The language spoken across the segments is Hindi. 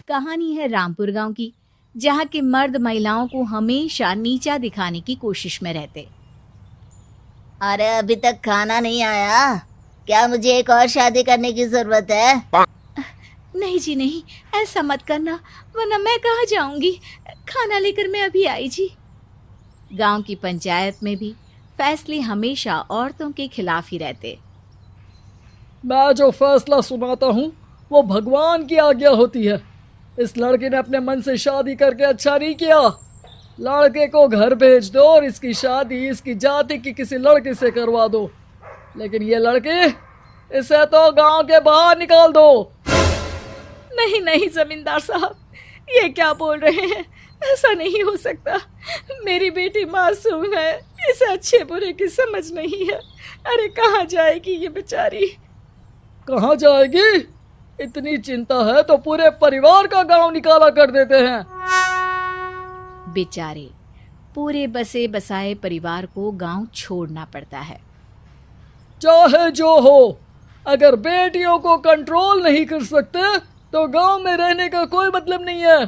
कहानी है रामपुर गांव की, जहां के मर्द महिलाओं को हमेशा नीचा दिखाने की कोशिश में रहते। अरे अभी तक खाना नहीं आया, क्या मुझे एक और शादी करने की जरूरत है? नहीं जी नहीं, ऐसा मत करना, वरना मैं कहाँ जाऊंगी। खाना लेकर मैं अभी आई जी। गांव की पंचायत में भी फैसले हमेशा औरतों के खिलाफ ही रहते। मैं जो फैसला सुनाता हूँ वो भगवान की आज्ञा होती है। इस लड़के ने अपने मन से शादी करके अच्छा नहीं किया। लड़के को घर भेज दो और इसकी शादी इसकी जाति की किसी लड़के से करवा दो, लेकिन ये लड़की, इसे तो गांव के बाहर निकाल दो। नहीं नहीं जमींदार साहब, ये क्या बोल रहे हैं? ऐसा नहीं हो सकता। मेरी बेटी मासूम है, इसे अच्छे बुरे की समझ नहीं है। अरे कहाँ जाएगी ये बेचारी? कहाँ जाएगी? इतनी चिंता है तो पूरे परिवार का गांव निकाला कर देते हैं। बेचारे पूरे बसे बसाए परिवार को गांव छोड़ना पड़ता है। चाहे जो हो, अगर बेटियों को कंट्रोल नहीं कर सकते तो गांव में रहने का कोई मतलब नहीं है।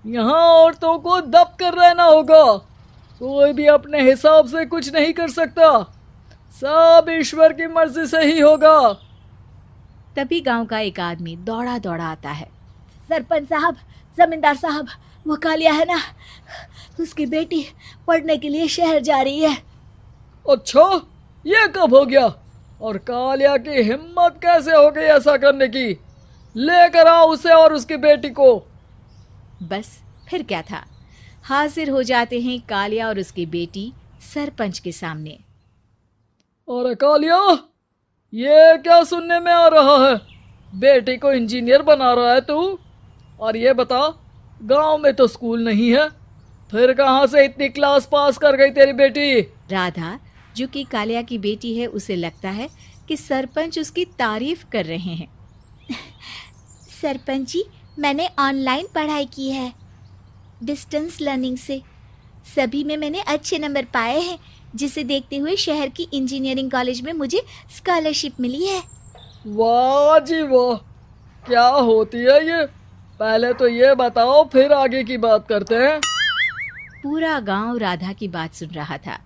यहाँ औरतों को दब कर रहना होगा। कोई भी अपने हिसाब से कुछ नहीं कर सकता, सब ईश्वर की मर्जी से ही होगा। तभी गांव का एक आदमी दौड़ा दौड़ा आता है। सरपंच साहब, जमींदार साहब, वो कालिया है ना, उसकी बेटी पढ़ने के लिए शहर जा रही है। अच्छा, ये कब हो गया? और कालिया की हिम्मत कैसे हो गई ऐसा करने की? लेकर आओ उसे और उसकी बेटी को। बस फिर क्या था, हाजिर हो जाते हैं कालिया और उसकी बेटी सरपंच के सामने। और कालिया, ये क्या सुनने में आ रहा है? बेटी को इंजीनियर बना रहा है तू? और ये बता, गांव में तो स्कूल नहीं है, फिर कहाँ से इतनी क्लास पास कर गई तेरी बेटी? राधा, जो कि कालिया की बेटी है, उसे लगता है कि सरपंच उसकी तारीफ कर रहे हैं। सरपंच जी, मैंने ऑनलाइन पढ़ाई की है, डिस्टेंस लर्निंग से। सभी में मैंने अच्छे नंबर पाए हैं, जिसे देखते हुए शहर की इंजीनियरिंग कॉलेज में मुझे स्कॉलरशिप मिली है। वाह जी वाह, क्या होती है ये? पहले तो ये बताओ, फिर आगे की बात करते हैं। पूरा गांव राधा की बात सुन रहा था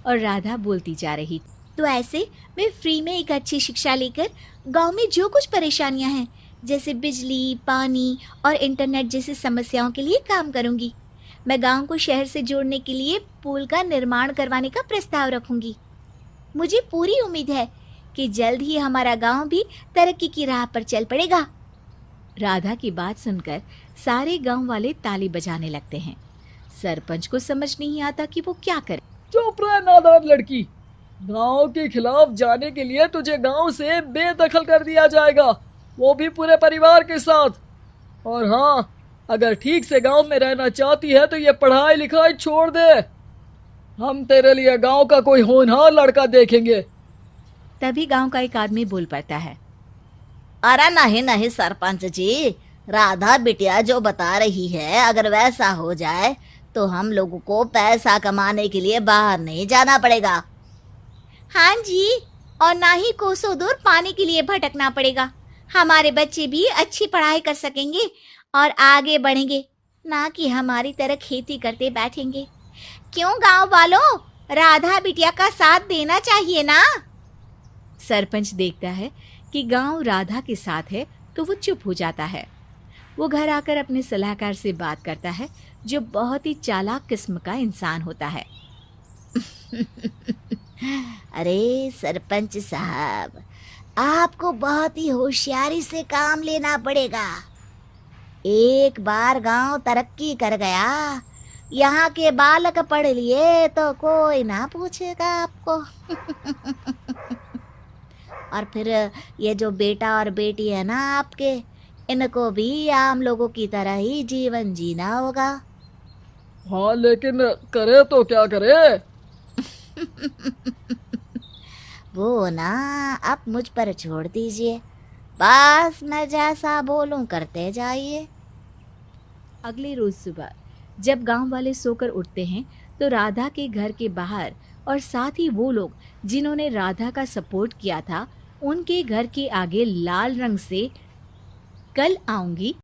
और राधा बोलती जा रही थी। तो ऐसे मैं फ्री में एक अच्छी शिक्षा लेकर गांव में जो कुछ परेशानियां हैं, जैसे बिजली, पानी और इंटरनेट जैसी समस्याओं के लिए काम करूंगी। मैं गांव को शहर से जोड़ने के लिए पुल का निर्माण करवाने का प्रस्ताव रखूंगी। मुझे पूरी उम्मीद है कि जल्द ही हमारा गांव भी तरक्की की राह पर चल पड़ेगा। राधा की बात सुनकर सारे गांव वाले ताली बजाने लगते हैं। सरपंच को समझ नहीं आता कि वो क्या करे। चुप रह नादान लड़की, गांव के खिलाफ जाने के लिए तुझे गांव से बेदखल कर दिया जाएगा, वो भी पूरे परिवार के साथ। और हाँ, अगर ठीक से गांव में रहना चाहती है तो ये पढ़ाई लिखाई छोड़ दे। हम तेरे लिए गांव का कोई होनहार लड़का देखेंगे। तभी गांव का एक आदमी बोल पड़ता है। अरे नहीं नहीं सरपंच जी, राधा बिटिया जो बता रही है, अगर वैसा हो जाए तो हम लोगों को पैसा कमाने के लिए बाहर नहीं जाना पड़ेगा। हाँ जी, और ना ही कोसों दूर पानी के लिए भटकना पड़ेगा। हमारे बच्चे भी अच्छी पढ़ाई कर सकेंगे और आगे बढ़ेंगे, ना कि हमारी तरह खेती करते बैठेंगे। क्यों गांव वालों, राधा बिटिया का साथ देना चाहिए ना। सरपंच देखता है कि गांव राधा के साथ है तो वो चुप हो जाता है। वो घर आकर अपने सलाहकार से बात करता है, जो बहुत ही चालाक किस्म का इंसान होता है। अरे सरपंच साहब, आपको बहुत ही होशियारी से काम लेना पड़ेगा। एक बार गांव तरक्की कर गया, यहाँ के बालक पढ़ लिए तो कोई ना पूछेगा आपको। और फिर ये जो बेटा और बेटी है ना आपके, इनको भी आम लोगों की तरह ही जीवन जीना होगा। हाँ, लेकिन करे तो क्या करे? वो ना आप मुझ पर छोड़ दीजिए, बस मैं जैसा बोलूं करते जाइए। अगले रोज सुबह जब गांव वाले सोकर उठते हैं तो राधा के घर के बाहर और साथ ही वो लोग जिन्होंने राधा का सपोर्ट किया था, उनके घर के आगे लाल रंग से कल आऊंगी